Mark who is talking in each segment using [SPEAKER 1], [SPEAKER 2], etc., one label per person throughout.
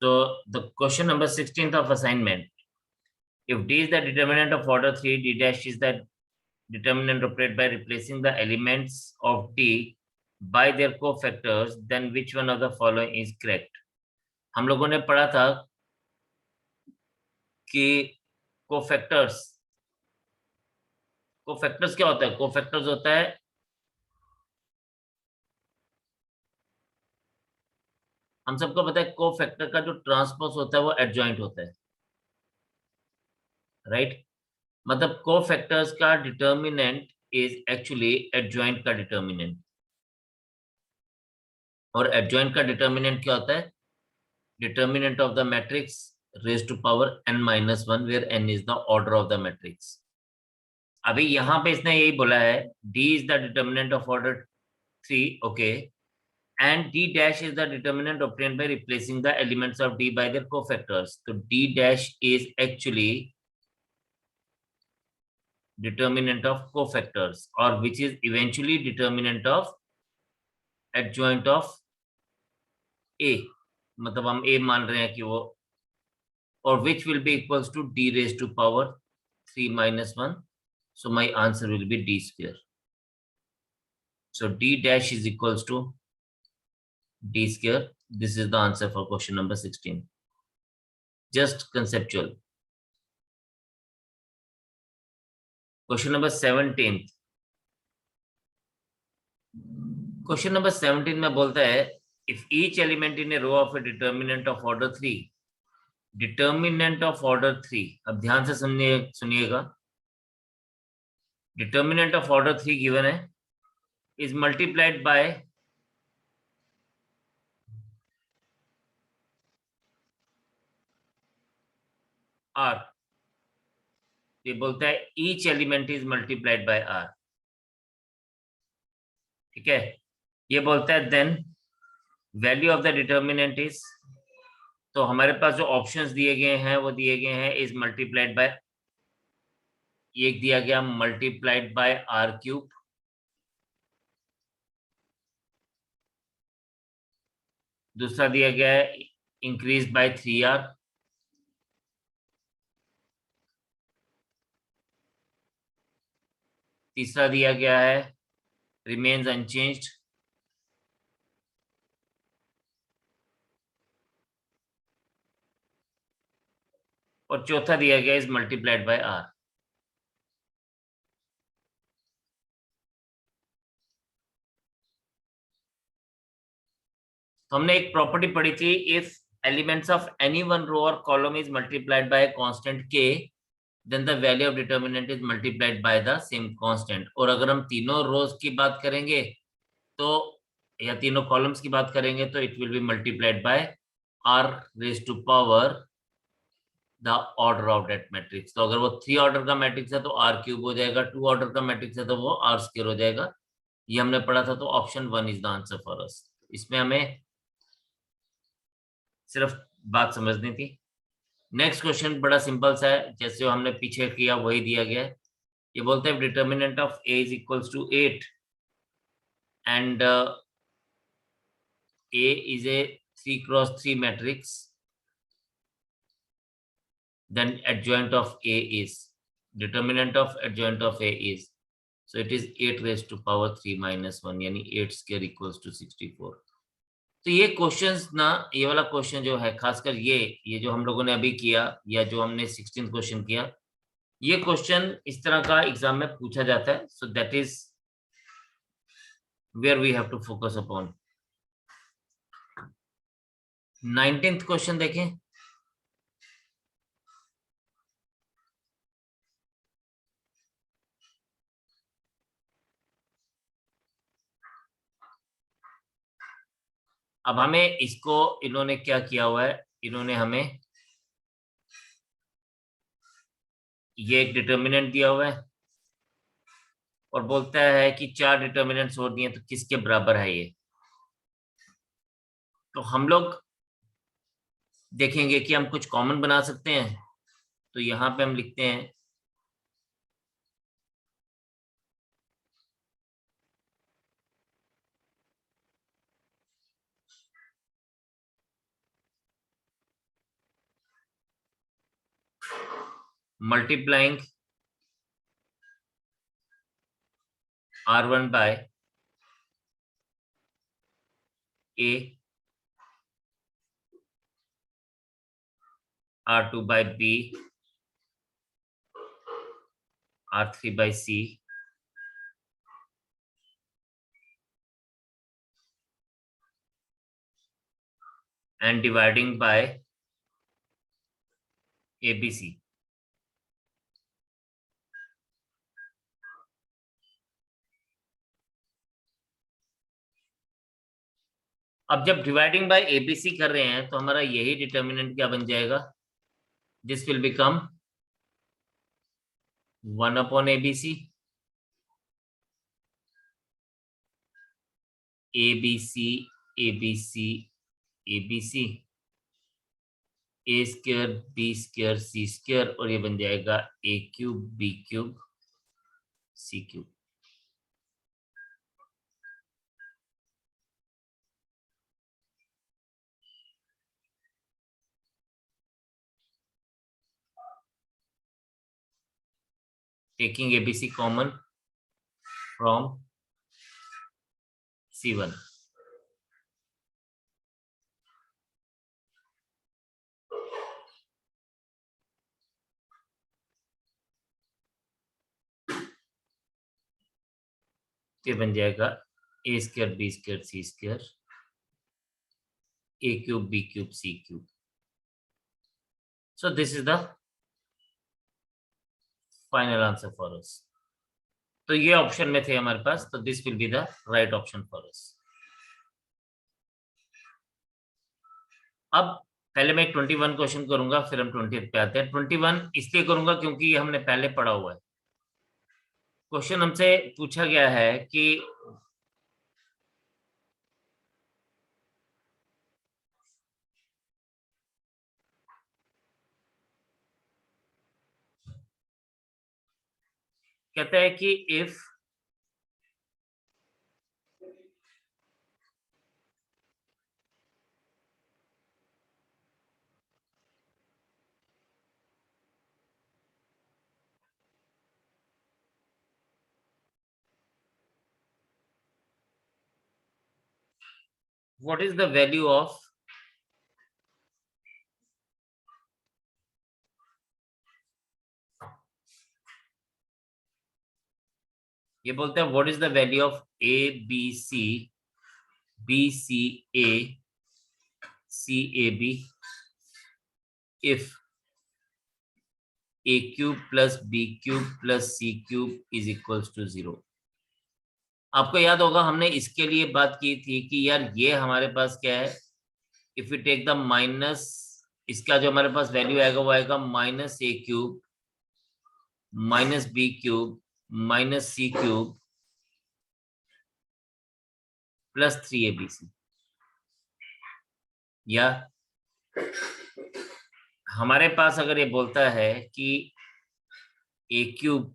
[SPEAKER 1] So the question number 16th of assignment. If D is the determinant of order 3, D dash is the determinant obtained by replacing the elements of D by their cofactors, then which one of the following is correct? हम लोगों ने पढ़ा था कि cofactors cofactors क्या होता है? Cofactors होता है हम सबको पता है कोफैक्टर का जो ट्रांसपोज होता है वो एडजॉइंट होता है, राइट? मतलब कोफैक्टर्स का डिटर्मिनेंट इज एक्चुअली एडजॉइंट का डिटर्मिनेंट। और एडजॉइंट का डिटर्मिनेंट क्या होता है? Determinant of the matrix raise to power n-1 where n is the order of the matrix. अभी यहाँ पे इसने यही बोला है d is the determinant of order 3, okay, and d dash is the determinant obtained by replacing the elements of d by their cofactors. So d dash is actually determinant of cofactors, or which is eventually determinant of adjoint of a, मतलब हम a मान रहे हैं कि वो, or which will be equals to d raised to power 3 minus 1. So my answer will be d square. So d dash is equals to d square. This is the answer for question number 16. Just conceptual. Question number 17. Question number 17 में बोलता है if each element in a row of a determinant of order 3, determinant of order 3, अब ध्यान से सुनिएगा, determinant of order 3 given है, is multiplied by R. ये बोलता है each element is multiplied by R, ठीक है। ये बोलता है then value of the determinant is, तो हमारे पास जो ऑप्शंस दिए गए हैं वो दिए गए हैं इज मल्टीप्लाइड बाय, एक दिया गया मल्टीप्लाइड बाय आर क्यूब, दूसरा दिया गया है इंक्रीज बाय 3r, तीसरा दिया गया है रिमेन्स अनचेंज्ड, और चौथा दिया गया इज मल्टीप्लाइड बाय आर। तो हमने एक प्रॉपर्टी पढ़ी थी, if elements of any one row और column is multiplied by constant K, then the value of determinant is multiplied by the same constant. और अगर हम तीनों रोज की बात करेंगे तो, या तीनों कॉलम्स की बात करेंगे तो it will be multiplied by R raise to power the order of that matrix. तो अगर वो 3 ऑर्डर का मैट्रिक्स है तो आर क्यूब हो जाएगा, 2 ऑर्डर का मैट्रिक्स है तो वो आर स्क्वायर हो जाएगा। ये हमने पढ़ा था, तो option 1 is the answer for us. इसमें हमें सिर्फ बात समझनी थी। नेक्स्ट क्वेश्चन बड़ा सिंपल सा है, जैसे हमने पीछे किया वही दिया गया है। ये बोलते हैं determinant of A is equals to 8 and A is a 3x3 matrix, then adjoint of a is, determinant of adjoint of a is, so it is 8 raised to power 3 minus 1, यानी 8 square equals to 64। तो ये questions ना, ये वाला question जो है खासकर ये जो हम लोगों ने अभी किया या जो हमने 16th क्वेश्चन किया, ये क्वेश्चन इस तरह का एग्जाम में पूछा जाता है। So that is where we have to focus upon. 19th question देखें। अब हमें इसको, इन्होंने क्या किया हुआ है, इन्होंने हमें ये एक डिटर्मिनेंट दिया हुआ है और बोलता है कि 4 डिटर्मिनेंट्स और दिए तो किसके बराबर है ये। तो हम लोग देखेंगे कि हम कुछ कॉमन बना सकते हैं। तो यहाँ पे हम लिखते हैं multiplying R1 by A, R2 by B, R3 by C, and dividing by ABC. अब जब डिवाइडिंग बाय एबीसी कर रहे हैं तो हमारा यही डिटर्मिनेंट क्या बन जाएगा? This will become 1 upon ABC, ABC ABC ABC, A square B square C square, और ये बन जाएगा A cube B cube C cube. Taking ABC common from C1. ये बन जाएगा A square B square C square, A cube B cube C cube. So this is the final answer for us. तो ये option में थे हमारे पास, तो this will be the right option for us. अब पहले मैं 21 क्वेश्चन करूंगा, फिर हम 20 पे आते हैं. 21 इसलिए करूंगा क्योंकि ये हमने पहले पढ़ा हुआ है. क्वेश्चन हमसे पूछा गया है कि कहता है कि if what is the value of ये बोलते हैं what is the value of A B C B C A C A B if A cube plus B cube plus C cube is equals to 0. आपको याद होगा हमने इसके लिए बात की थी कि यार ये हमारे पास क्या है, if you take the minus, इसका जो हमारे पास वैल्यू आएगा वो आएगा minus A cube minus B cube minus C cube plus 3abc. या हमारे पास अगर ये बोलता है कि ए क्यूब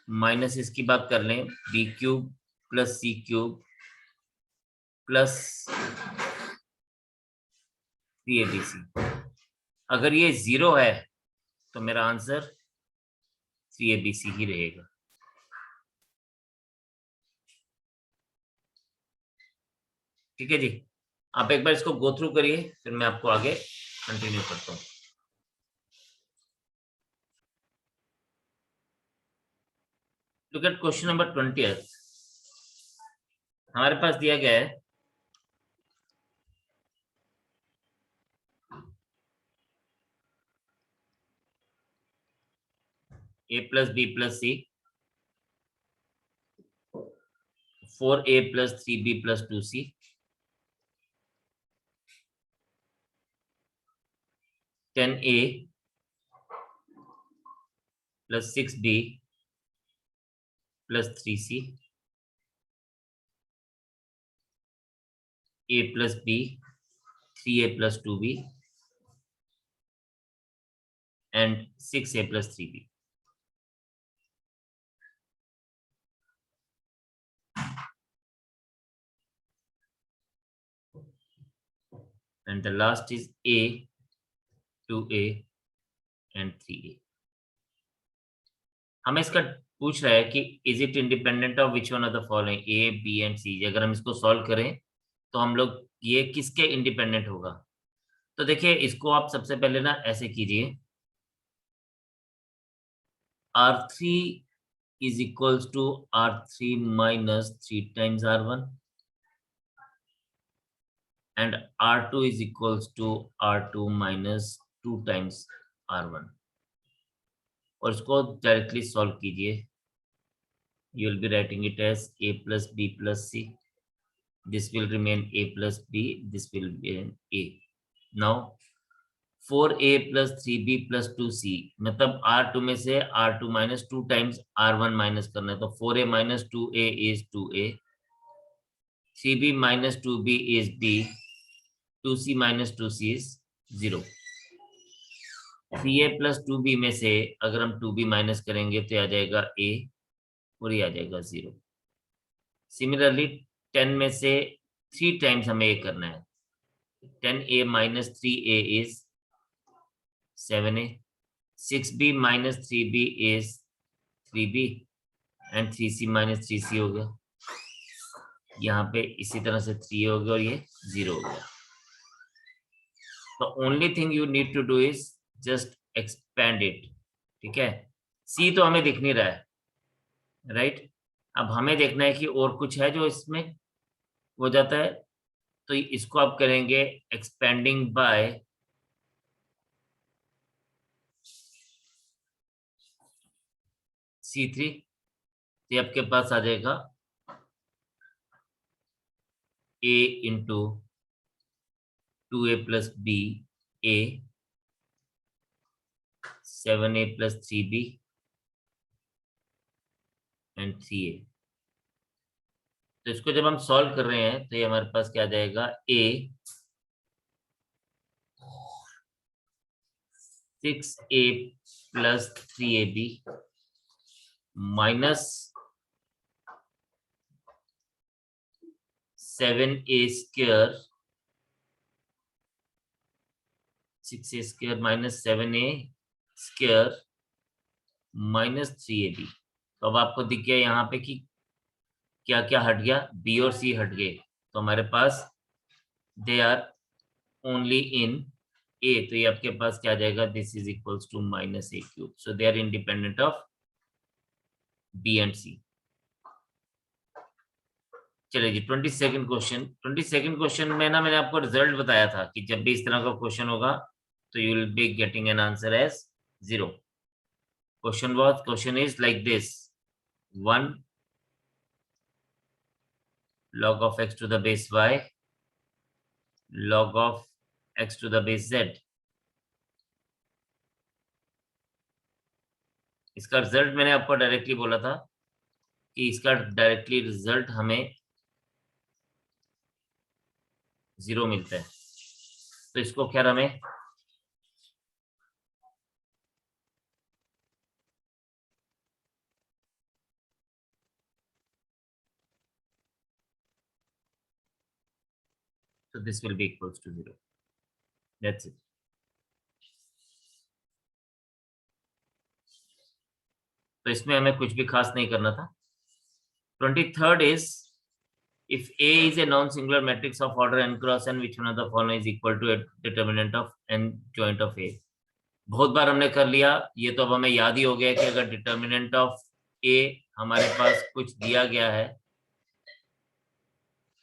[SPEAKER 1] माइनस इसकी बात कर लें B cube plus C cube plus 3abc, अगर ये 0 है तो मेरा आंसर 3abc ही रहेगा. ठीक है जी, आप एक बार इसको गो थ्रू करिए, फिर मैं आपको आगे कंटिन्यू करता हूँ. Look at question number 20. हमारे पास दिया गया है a plus B plus C 4a plus 3b plus 2c 10a plus 6b plus 3c a plus b 3a plus 2b and 6a plus 3b. And the last is a, 2a and 3a. हमें इसका पूछ रहा है कि is it independent of which one of the following, A B and C. अगर हम इसको solve करें तो हम लोग ये किसके इंडिपेंडेंट होगा। तो देखिए इसको आप सबसे पहले ना ऐसे कीजिए, R3 is equals to R3 minus 3 times R1 and R2 is equals to R2 minus 2 times R1 और इसको डायरेक्टली सॉल्व कीजिए। You will be writing it as A plus B plus C. This will remain A plus B. This will be A. Now 4A plus 3B plus 2C, मतलब R2 में से R2 minus 2 times R1 minus करना है, तो 4A minus 2A is 2A, 3B minus 2B is B, 2C minus 2C is 0. 3A plus 2B में से अगर हम 2B माइनस करेंगे तो आ जाएगा A और ये आ जाएगा 0. सिमिलरली 10 में से 3 टाइम्स हमें A करना है, 10A minus 3A is 7A, 6B minus 3B is 3B and 3C minus 3C हो गया। यहाँ पे इसी तरह से 3 हो गया और ये 0 हो गया। तो only thing you need to do is just expand it, ठीक है। C तो हमें दिख नहीं रहा है, राइट। अब हमें देखना है कि और कुछ है जो इसमें हो जाता है, तो इसको आप करेंगे एक्सपेंडिंग बाय C3, तो आपके पास आ जाएगा A into 2A plus B A, 7A plus 3B and 3A। तो इसको जब हम सॉल्व कर रहे हैं तो ये हमारे पास क्या आ जाएगा, A 6A plus 3AB minus 7A square, 6A square minus 7A square minus 3AB। तो अब आपको दिख गया यहाँ पे कि क्या क्या हट गया, B और C हट गए, तो हमारे पास they are only in A, तो ये आपके पास क्या आ जाएगा, this is equals to minus A cube. So they are independent of B and C। चलिए जी 22nd क्वेश्चन। 22nd क्वेश्चन में ना मैंने आपको रिजल्ट बताया था कि जब भी इस तरह का क्वेश्चन होगा तो you will be getting an answer as 0। Question is like this, 1 log of x to the base y log of x to the base z। इसका रिजल्ट मैंने आपको डायरेक्टली बोला था कि इसका डायरेक्टली रिजल्ट हमें 0 मिलता है, तो इसको खैर हमें so this will be equals to 0, that's it। तो इसमें हमें कुछ भी खास नहीं करना था। 23rd is if A is a non-singular matrix of order n cross n, which one of the following is equal to a determinant of n joint of A। बहुत बार हमने कर लिया, ये तो अब हमें याद ही हो गया कि अगर डिटर्मिनेंट ऑफ A हमारे पास कुछ दिया गया है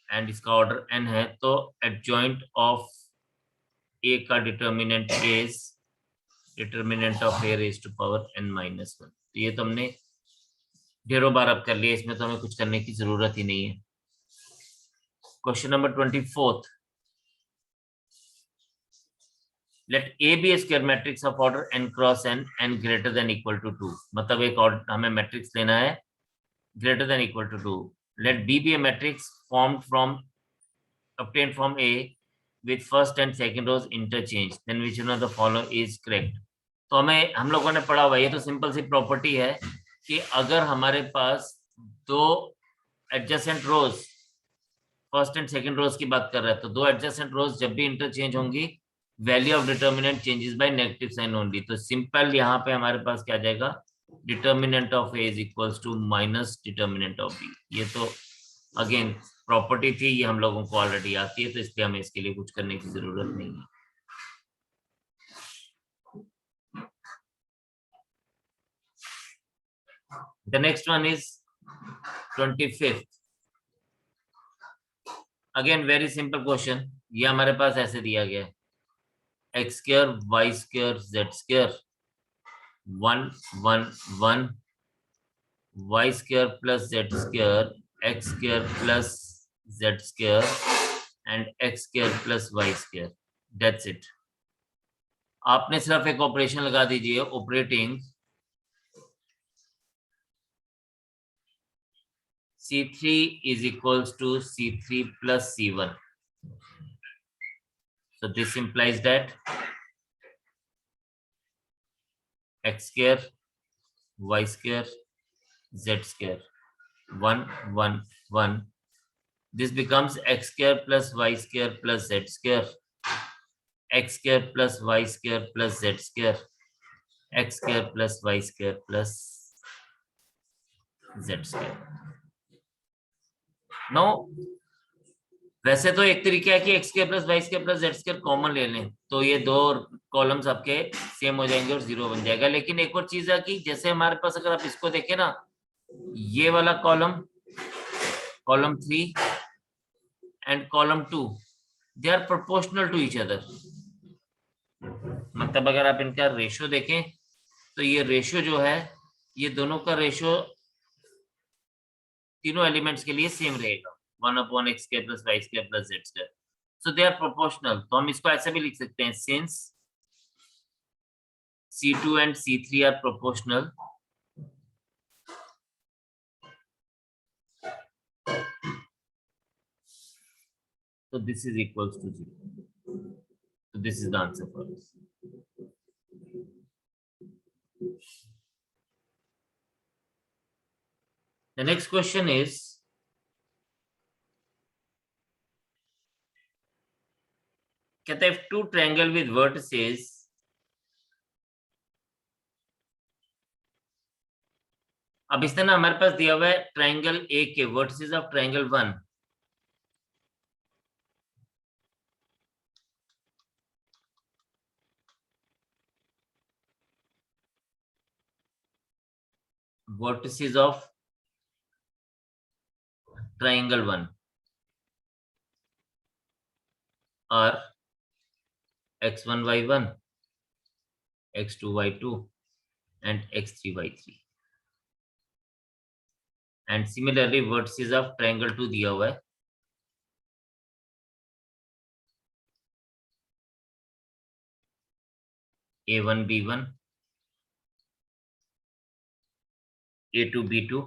[SPEAKER 1] एंड इसका ऑर्डर n है, तो एडजॉइंट ऑफ A का determinant is determinant of A raise to power n minus 1। तो ये तो हमने ढेरों बार अब कर लिया, इसमें तो हमें कुछ करने की जरूरत ही नहीं है। Question number 24th, let A be a square matrix of order n cross n greater than equal to 2। मतलब एक ऑर्डर हमें मैट्रिक्स लेना है greater than equal to 2। let B be a matrix formed from obtained from A with first and second rows interchange, then which one of the following is correct। तो हमें हम लोगों ने पढ़ा हुआ, ये तो सिंपल सी प्रॉपर्टी है कि अगर हमारे पास दो adjacent rows, first and second rows की बात कर रहे हैं, तो दो एडजेसेंट रोज जब भी इंटरचेंज होंगी, value of determinant changes by negative sign only. तो सिंपल यहाँ पे हमारे पास क्या आ जाएगा, determinant of A is equals to minus determinant of B. ये तो अगेन प्रॉपर्टी थी, ये हम लोगों को ऑलरेडी आती है, तो इसलिए हमें इसके लिए कुछ करने की जरूरत नहीं है। The next one is 25th. Again very simple question. ये हमारे पास ऐसे दिया गया है, x square y square z square 1 1 1 y square plus z square x square plus z square and x square plus y square. That's it. आपने सिर्फ एक operation लगा दीजिए, operating C3 is equals to C3 plus C1. So this implies that x square y square z square 1 1 1. This becomes x square plus y square plus z square, x square plus y square plus z square, x square plus y square plus z square. Now वैसे तो एक तरीका है कि X square plus Y square plus Z square common ले लें, तो ये दो कॉलम्स आपके सेम हो जाएंगे और जीरो बन जाएगा। लेकिन एक और चीज है कि जैसे हमारे पास अगर आप इसको देखें ना, ये वाला column, column 3 and column 2, they are proportional to each other. मतलब अगर आप इनका रेशियो देखें तो ये रेशियो जो है, ये दोनों का रेशियो तीनों एलिमेंट्स के लिए सेम रहेगा, 1/x square plus y square plus z square. So they are proportional. तो हम इसको ऐसे भी लिख सकते हैं, since C2 and C3 are proportional, so this is equals to 0. So this is the answer for us. The next question is, कहते हैं two triangle with vertices अब इस तरह हमारे पास दिया हुआ है ट्राइंगल ए के vertices of triangle 1, vertices of triangle 1 are x1 y1, x2 y2 and x3 y3, and similarly vertices of triangle 2 दिया हुआ है a1 b1, a2 b2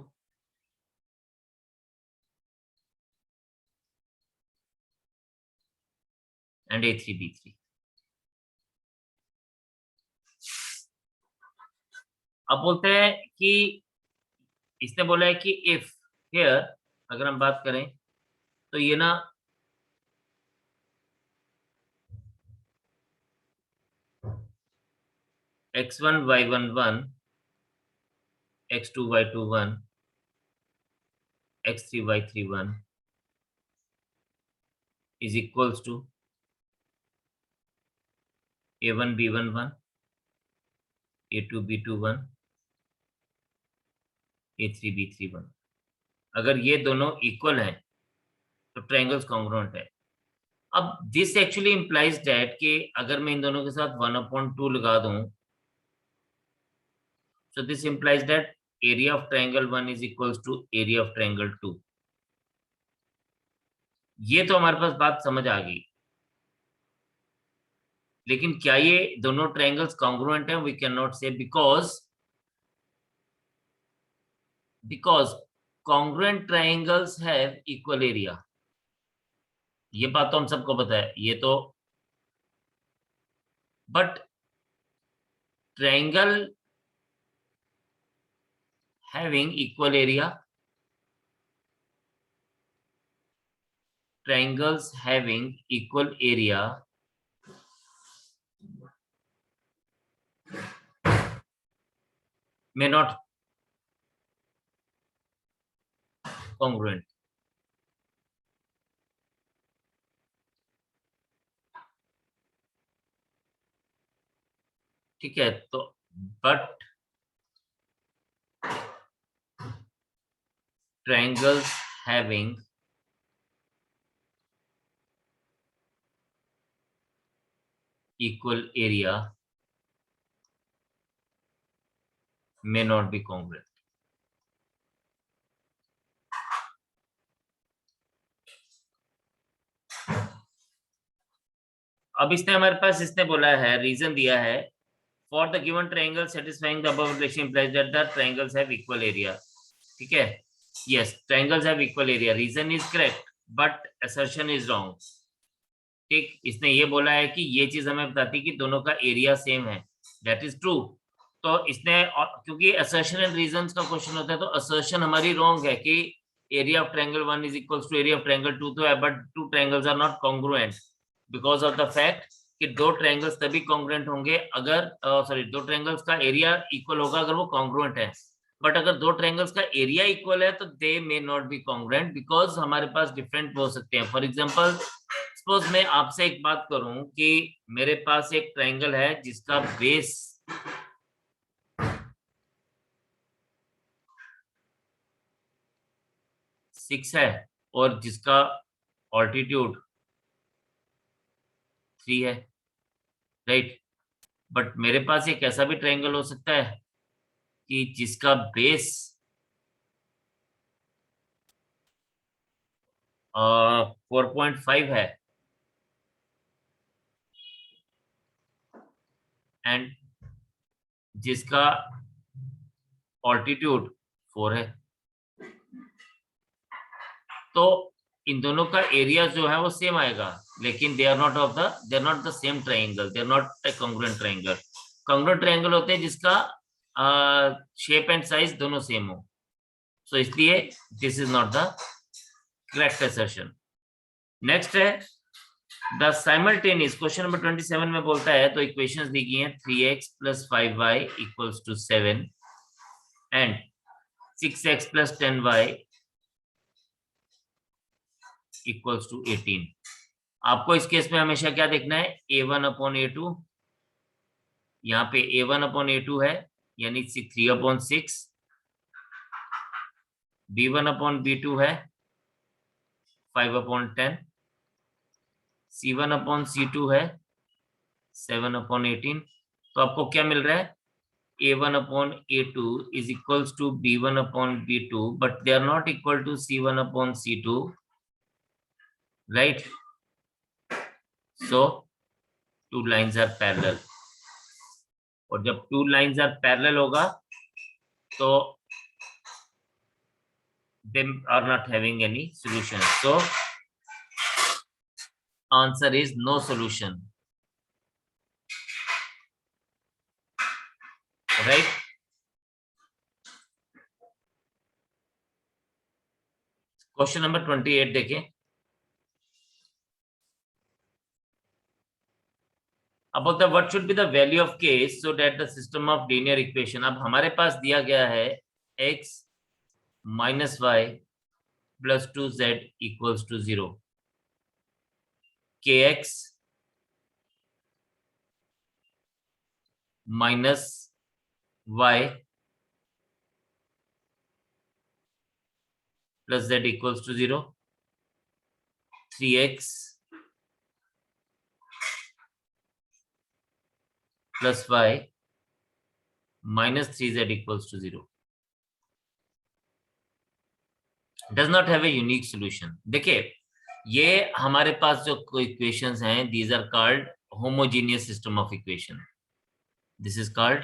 [SPEAKER 1] and a3 b3. अब बोलते हैं कि इसने बोला है कि इफ हियर अगर हम बात करें तो ये ना x1 y1 1, x2 y2 1, x3 y3 1 is equals to a1 b1 1, a2 b2 1, a3 b3 1. अगर ये दोनों इक्वल हैं तो ट्रायंगल्स कॉन्ग्रुएंट है। अब दिस एक्चुअली इंप्लाइज दैट कि अगर मैं इन दोनों के साथ 1/2 लगा दूं, so this implies that area of triangle 1 is equals to area of triangle 2. ये तो हमारे पास बात समझ आ गई, लेकिन क्या ये दोनों ट्रायंगल्स कॉन्ग्रुएंट हैं? वी कैन नॉट से, because congruent triangles have equal area. ये बात तो हम सबको पता है, ये तो, but triangle having equal area, triangles having equal area may not congruent. ठीक है, तो but triangles having equal area may not be congruent. अब इसने हमारे पास इसने बोला है, रीजन दिया है, for the given triangle satisfying the above relation implies that the triangles have equal area. ठीक है, yes, triangles have equal area, reason is correct but assertion is wrong. ठीक, इसने ये बोला है कि ये चीज हमें बताती है कि दोनों का एरिया सेम है, दैट इज ट्रू। तो इसने, क्योंकि असर्शन एंड रीजंस का क्वेश्चन होता है, तो असर्शन हमारी रॉन्ग है कि area of triangle 1 is equals to area of triangle 2, तो है, but two triangles are not congruent because of the fact कि दो ट्रायंगल्स तभी कॉन्ग्रुएंट होंगे अगर सॉरी दो ट्रायंगल्स का एरिया इक्वल होगा अगर वो कॉन्ग्रुएंट है, बट अगर दो ट्रायंगल्स का एरिया इक्वल है तो they may not be congruent because हमारे पास डिफरेंट हो सकते हैं। फॉर एग्जांपल, सपोज मैं आपसे एक बात करूं कि मेरे पास एक ट्रायंगल है जिसका बेस 6 है और जिसका ऑल्टीट्यूड 3 है, राइट। बट मेरे पास एक ऐसा भी ट्रायंगल हो सकता है कि जिसका बेस 4.5 है एंड जिसका ऑल्टीट्यूड 4 है। तो इन दोनों का एरिया जो है वो सेम आएगा, लेकिन they are not the same triangle, they are not a congruent triangle. Congruent triangle होते हैं जिसका शेप एंड साइज दोनों सेम हो, सो इसलिए this is not the correct assertion. Next है द साइमल्टेनियस, क्वेश्चन नंबर 27 में बोलता है, तो इक्वेशंस दी गई हैं 3x + 5y = 7 and 6x + 10y = 18। आपको इस केस में हमेशा क्या देखना है, a1/a2, यहाँ पे a1/a2 है यानी 3/6, b1/b2 है 5/10, c1/c2 है 7/18। तो आपको क्या मिल रहा है, a1/a2 is equals to b1/b2, but they are not equal to c1/c2, right? So two lines are parallel, और जब two lines are parallel होगा तो they are not having any solution, so answer is no solution, right? Question number 28 देखें। about the what should be the value of k so that the system of linear equation, अब हमारे पास दिया गया है x minus y plus 2z equals to 0, kx minus y plus z equals to 0, 3x plus y minus 3z equals to 0 does not have a unique solution। देखिए, ये हमारे पास जो इक्वेशंस हैं, these are called homogeneous system of equation, this is called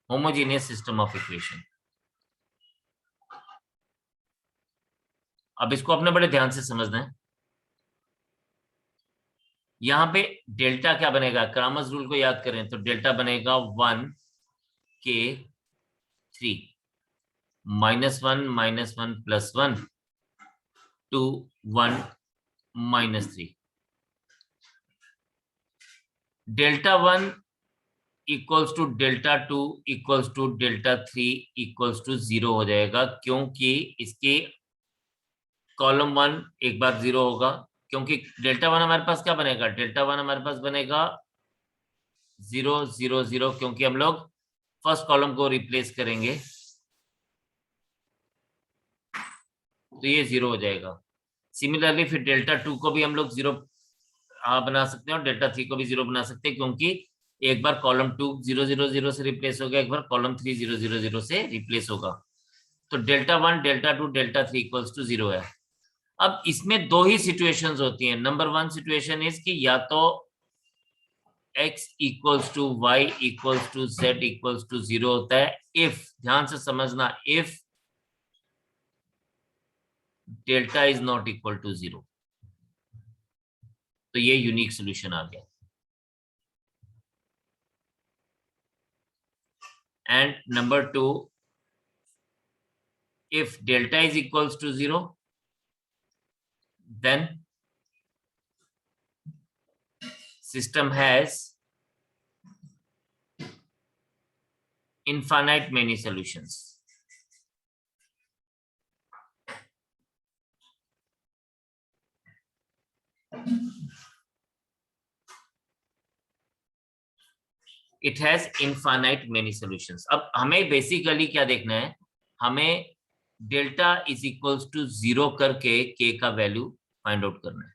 [SPEAKER 1] homogeneous system of equation। अब इसको अपने बड़े ध्यान से समझना है। यहाँ पे डेल्टा क्या बनेगा, क्रामर्स रूल को याद करें तो डेल्टा बनेगा 1k3 -1 -1 + 1 2 1 -3। Delta 1 equals to delta 2 equals to delta 3 equals to 0 हो जाएगा, क्योंकि इसके कॉलम 1 एक बार 0 होगा, क्योंकि डेल्टा 1 हमारे पास क्या बनेगा, डेल्टा 1 हमारे पास बनेगा 0 0 0, क्योंकि हम लोग फर्स्ट कॉलम को रिप्लेस करेंगे, तो ये 0 हो जाएगा। सिमिलरली फिर डेल्टा 2 को भी हम लोग 0 बना सकते हैं और डेल्टा 3 को भी 0 बना सकते हैं, क्योंकि एक बार कॉलम 2 0 0 0 से रिप्लेस होगा, एक बार कॉलम 3 0 0 0 से रिप्लेस होगा। तो delta 1 delta 2 delta 3 equals to 0 है। अब इसमें दो ही सिचुएशंस होती हैं। नंबर 1 सिचुएशन इज कि या तो x equals to Y equals to z equals to 0 होता है, इफ, ध्यान से समझना, if delta is not equal to 0, तो ये यूनिक सोल्यूशन आ गया। And number 2, if delta is equals to 0, then system has infinite many solutions. It has infinite many solutions. अब हमें बेसिकली क्या देखना है, हमें डेल्टा इज इक्वल्स टू 0 करके k का वैल्यू फाइंड आउट करना है।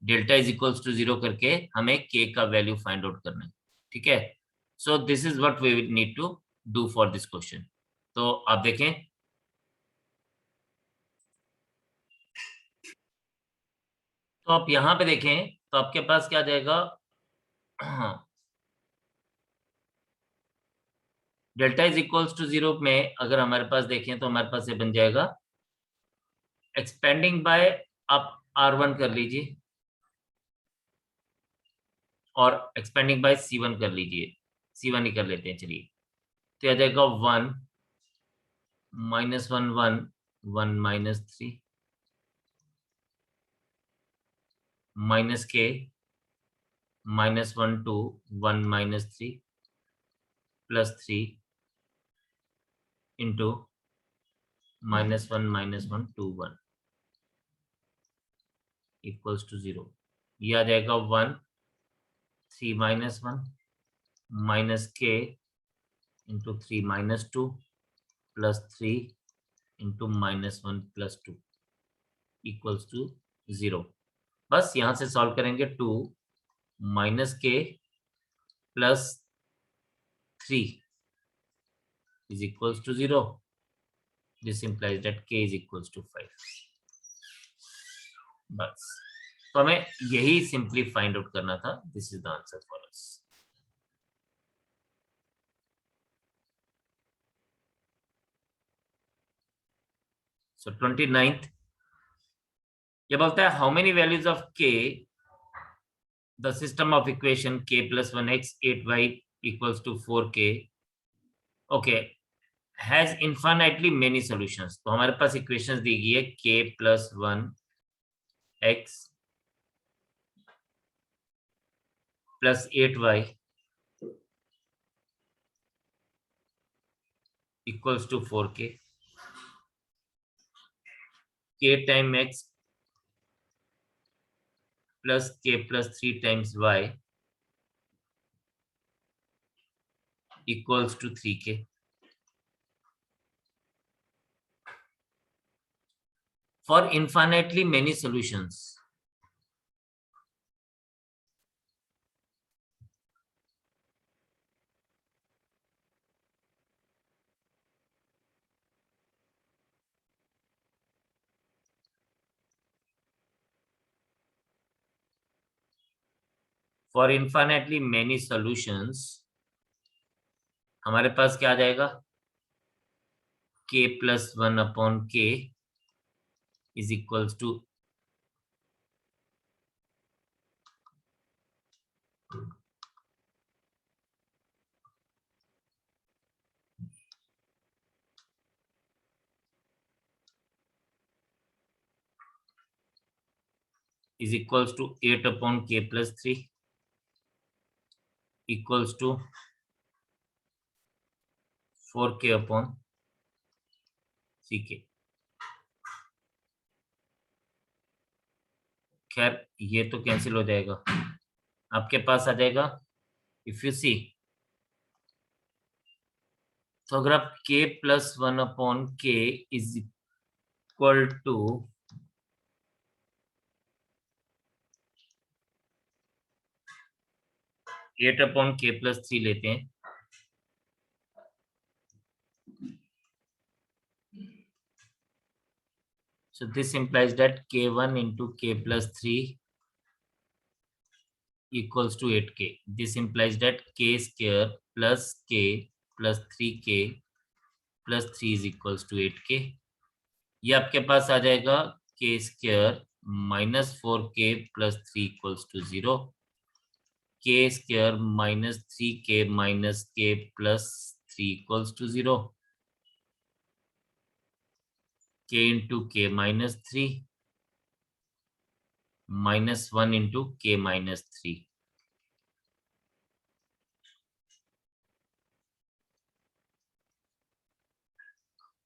[SPEAKER 1] डेल्टा इज इक्वल्स टू 0 करके हमें k का वैल्यू फाइंड आउट करना है, ठीक है। So this is what we need to do for this question. तो आप देखें, तो आप यहाँ पे देखें तो आपके पास क्या आ जाएगा, डेल्टा इज इक्वल्स टू 0 में अगर हमारे पास देखें तो हमारे पास ये बन जाएगा एक्सपेंडिंग बाय, आप R1 कर लीजिए और एक्सपेंडिंग बाय C1 कर लीजिए, C1 ही कर लेते हैं चलिए। तो आ जाएगा 1 -1 1 1 -3 -k -1 2 1 -3 +3 इंटू -1 -1 2 1 इक्वल्स टू 0। ये आ जाएगा 1 3 -1 -k into 3 -2 +3 into -1 +2 equals to 0। बस यहां से सॉल्व करेंगे, 2 -k +3 is equals to 0. This implies that k is equals to 5. बस, तो हमें यही सिंपली फाइंड आउट करना था। This is the answer for us. So 29th ये बोलता है how many values of k the system of equation k + 1x 8y equals to 4k okay has infinitely many solutions. तो हमारे पास equations दी गई है k + 1x + 8y equals to 4k, k time x plus k plus 3 times y equals to 3k. For infinitely many solutions, for infinitely many solutions हमारे पास क्या आ जाएगा, k plus 1 upon k is equals to is equals to 8 upon k plus 3 equals to 4k upon ck। खैर ये तो cancel हो जाएगा, आपके पास आ जाएगा इफ यू सी, तो अगर आप k plus 1 upon k is equal to 8 upon k plus 3 लेते हैं, so this implies that k1 into k plus 3 equals to 8k. This implies that k square plus k plus 3k plus 3 is equals to 8k. ये आपके पास आ जाएगा k square minus 4k plus 3 equals to 0, k square minus 3k minus k plus 3 equals to 0, k into k minus 3 minus 1 into k minus 3.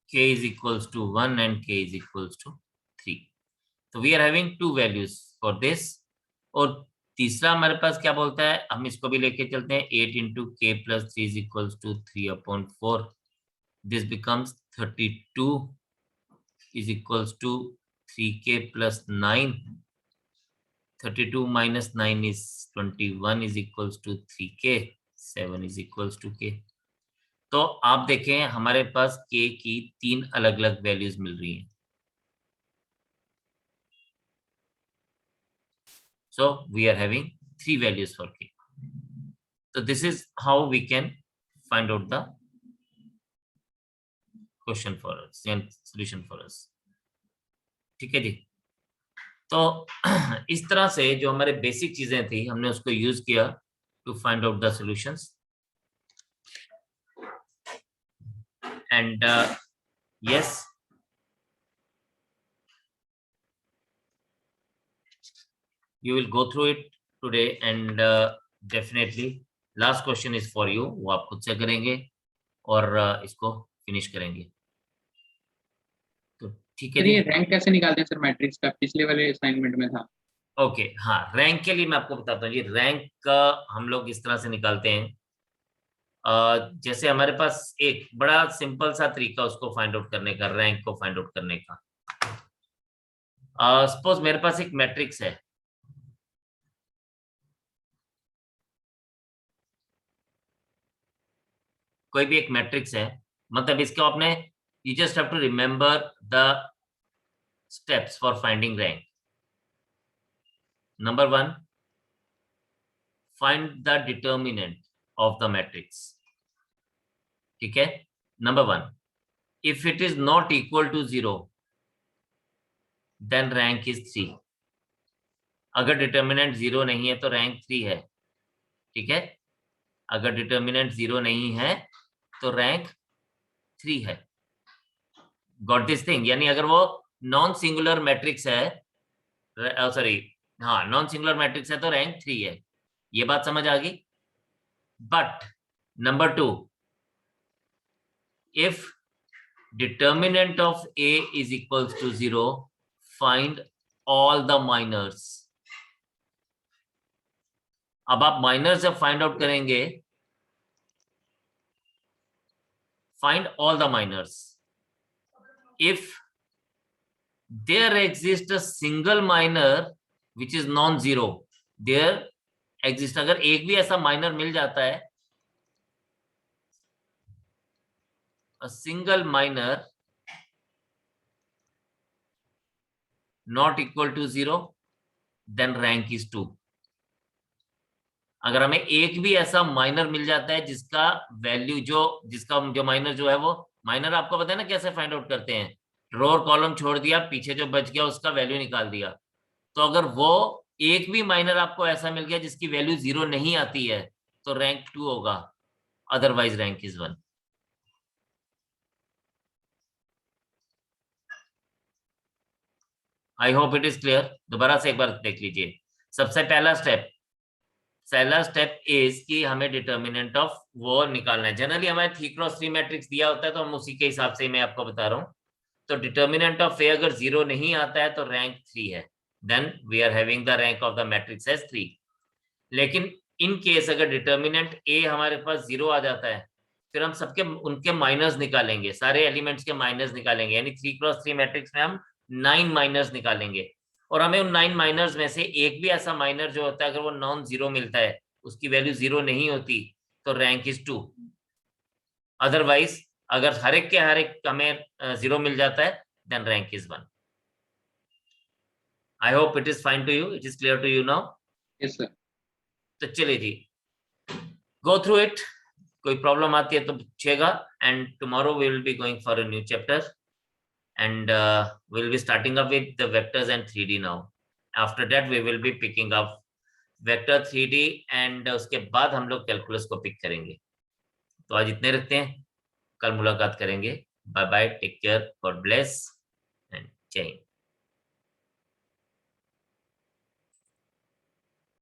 [SPEAKER 1] K is equals to 1 and k is equals to 3. So we are having two values for this. और तीसरा हमारे पास क्या बोलता है, हम इसको भी लेके चलते हैं, 8 into k plus 3 is equals to 3 upon 4. This becomes 32 is equals to 3k plus 9. 32 minus 9 is 21 is equals to 3k. 7 is equals to k. तो आप देखें हमारे पास k की 3 अलग अलग वैल्यूज मिल रही हैं. So we are having 3 values for k. So this is how we can find out the question for us and solution for us. ठीक है जी. तो इस तरह से जो हमारे बेसिक चीजें थी हमने उसको यूज किया to find out the solutions. And yes, you will go through it today and definitely last question is for you. वो आप खुद से करेंगे और इसको फिनिश करेंगे. तो ठीक है
[SPEAKER 2] सर,
[SPEAKER 1] जी.
[SPEAKER 2] ये रैंक कैसे निकालते हैं सर मैट्रिक्स का? पिछले वाले असाइनमेंट में था.
[SPEAKER 1] ओके हाँ, रैंक के लिए मैं आपको बताता हूँ जी. रैंक का हम लोग इस तरह से निकालते हैं, जैसे हमारे पास एक बड़ा सिंपल सा तरीका उसको फाइंड आउट करने का, रैंक को फाइंड आउट करने का. सपोज मेरे पास एक मैट्रिक्स है, कोई भी एक मैट्रिक्स है, मतलब इसको आपने, you just have to remember the steps for finding rank. Number 1, find the determinant of the matrix. ठीक है. Number 1, if it is not equal to 0 then rank is 3. अगर डिटर्मिनेंट 0 नहीं है तो रैंक 3 है. ठीक है. अगर डिटर्मिनेंट 0 नहीं है तो रैंक 3 है. Got this thing? यानी अगर वो नॉन सिंगुलर मैट्रिक्स है, सॉरी हाँ नॉन सिंगुलर मैट्रिक्स है तो रैंक 3 है. ये बात समझ आ गई. But number 2, if determinant of A is equals to 0, find all the minors. अब आप माइनर से फाइंड आउट करेंगे, find all the minors. If there exists a single minor which is non-zero, there exists, अगर एक भी ऐसा minor मिल जाता है, a single minor not equal to 0, then rank is 2. अगर हमें एक भी ऐसा माइनर मिल जाता है जिसका वैल्यू जो माइनर जो है, वो माइनर आपको पता है ना कैसे फाइंड आउट करते हैं, रो और कॉलम छोड़ दिया, पीछे जो बच गया उसका वैल्यू निकाल दिया. तो अगर वो एक भी माइनर आपको ऐसा मिल गया जिसकी वैल्यू 0 नहीं आती है तो रैंक 2 होगा, otherwise rank is 1. I hope it is clear. दोबारा से एक बार देख लीजिए. सबसे पहला स्टेप, पहला स्टेप इज कि हमें डिटर्मिनेंट ऑफ वो निकालना है। जनरली हमारे 3x3 मैट्रिक्स दिया होता है तो हम उसी के हिसाब से मैं आपको बता रहा हूँ। तो डिटर्मिनेंट ऑफ ए अगर 0 नहीं आता है तो रैंक 3 है, then we are having the rank of the matrix as 3। लेकिन इन केस अगर डिटर्मिनेंट ए हमारे पास 0 आ जाता है, फिर हम सबके उनके माइनस निकालेंगे, सारे एलिमेंट्स के माइनस निकालेंगे, यानी 3x3 मैट्रिक्स में हम 9 माइनस निकालेंगे। और हमें उन 9 माइनर्स में से एक भी ऐसा माइनर जो होता है अगर वो नॉन जीरो मिलता है, उसकी वैल्यू 0 नहीं होती, तो रैंक इज 2। अदरवाइज अगर हर एक के हर एक हमें 0 मिल जाता है, then rank is 1। I hope it is fine to you, it is clear to you now.
[SPEAKER 2] Yes sir.
[SPEAKER 1] तो चलिए जी, गो थ्रू इट, कोई प्रॉब्लम आती है तो पूछिएगा। And tomorrow we will be going for a new chapter and we'll be starting up with the vectors and 3D now. After that we will be picking up vector 3D and उसके बाद हम लोग calculus को pick करेंगे। तो आज इतने रखते हैं, कल मुलाकात करेंगे। Bye bye, take care, God bless and जय हिंद।